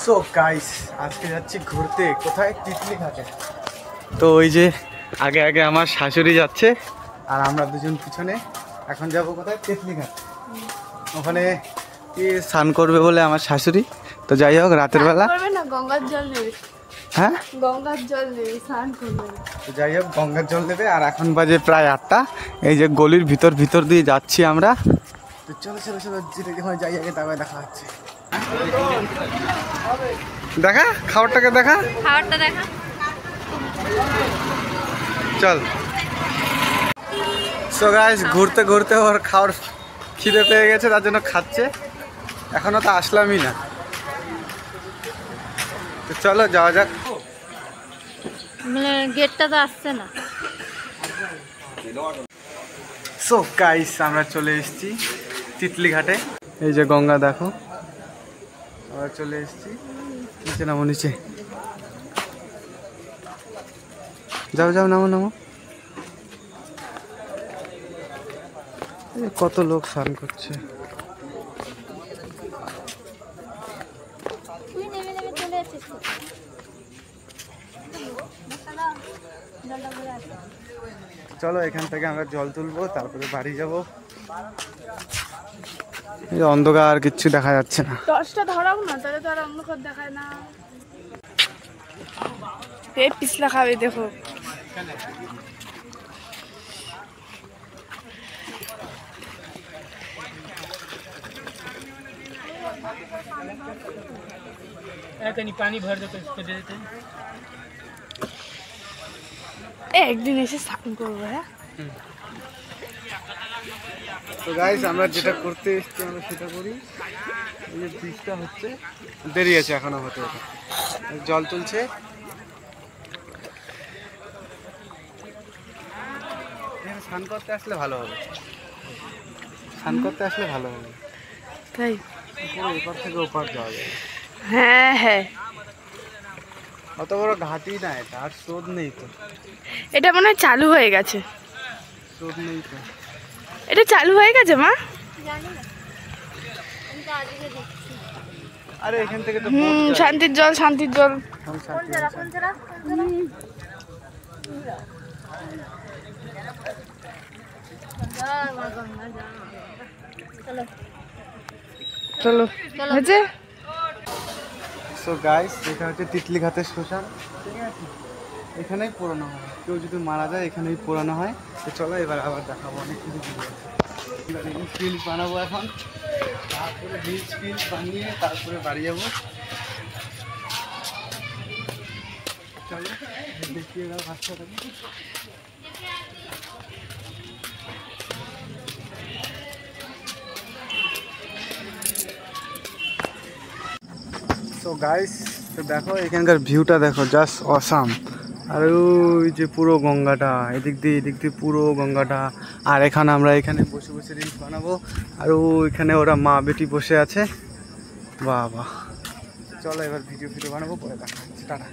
So guys আজকে যাচ্ছি ঘুরতে। কোথায়? তিতলি ঘাটে। তো ওই যে আগে আগে আমার শাশুড়ি যাচ্ছে আর আমরা দুজন পিছনে। এখন যাব কোথায়? তিতলি ঘাট। ওখানে কি স্নান করবে বলে আমার শাশুড়ি। তো যাই হোক, রাতের বেলা গঙ্গার জল নেবে। হ্যাঁ, গঙ্গার জল নেবে, স্নান করবে। তো যাই হোক, গঙ্গার জল নেবে। আর এখন বাজে প্রায় 8টা। এই যে গলির ভিতর দিয়ে যাচ্ছি আমরা। তো চলো চলো চলো, যেখানে যাই আগে তারপরে দেখা হচ্ছে। দেখা খাবারটাকে দেখা, খাবারটা দেখা। চল। সো গাইস, ঘুরতে ঘুরতে ওর খাওয়ার খিদে পেয়ে গেছে, তার জন্য খাচ্ছে। এখনো তো আসলামই না। তো চলো যাওয়া যাক। মানে গেটটা তো আসছে না। সো গাইস, আমরা চলে এসেছি তিতলি ঘাটে। এই যে গঙ্গা দেখো, আমরা চলে এসেছি। নিচে নামো, নিচে যাও যাও, নামো নামো। কত লোক স্নান করছে। চলো, এখান থেকে আমরা জল তুলবো, তারপরে বাড়ি যাবো। এই অন্ধকার, আর কিচ্ছু দেখা যাচ্ছে না। টর্চটা ধরাও না, তাহলে তো আর অন্ধকার দেখায় না। এই পিছলা খাবে, দেখো। पानी भर दो तो इसको दे देते हैं। একদিন এসে স্নান করবো। হ্যাঁ, তো গাইস, আমরা যেটা করতে এসেছি আমরা সেটা করি। এই যে বৃষ্টিটা হচ্ছে, দেরি আছে এখনো হতে হতে। জল তুলছে। এখানে স্নান করতে আসলে ভালো হবে, স্নান করতে আসলে ভালো হবে। তাই? পুরো এপার থেকে ওপার যাওয়া যায়। হ্যাঁ হ্যাঁ, অত বড় ঘাটি না এটা, আর স্রোত নেই তো। এটা মনে হয় চালু হয়ে গেছে। স্রোত নেই তো। এটা চালু হয়ে গেছে মা। আরে এখান থেকে তো শান্তির জল, শান্তির জল। চলো হয়েছে। সো গাইস, এটা হচ্ছে তিতলি ঘাটের শ্মশান। ঠিক আছে, এখানেই পোড়ানো হয়। কেউ যদি মারা যায় এখানেই পোড়ানো হয়। তো চলো এবার আবার দেখাবো, অনেক কিছু ফিল্ড বানাবো এখন, তারপরে রিচ ফিল্ড বানিয়ে তারপরে বাড়ি যাবো। চলো দেখিয়ে দাও বাচ্চাটাকে। তো গাইস, তো দেখো এখানকার ভিউটা দেখো, জাস্ট অসাম। আর ওই যে পুরো গঙ্গাটা, এদিক দিয়ে পুরো গঙ্গাটা। আর আমরা এখানে বসে বসে রিলস বানাবো। আর ওইখানে ওরা মা বেটি বসে আছে। বাহ বাহ। চলো এবার ভিডিও বানাবো, পরে দেখা হচ্ছে। টাটা।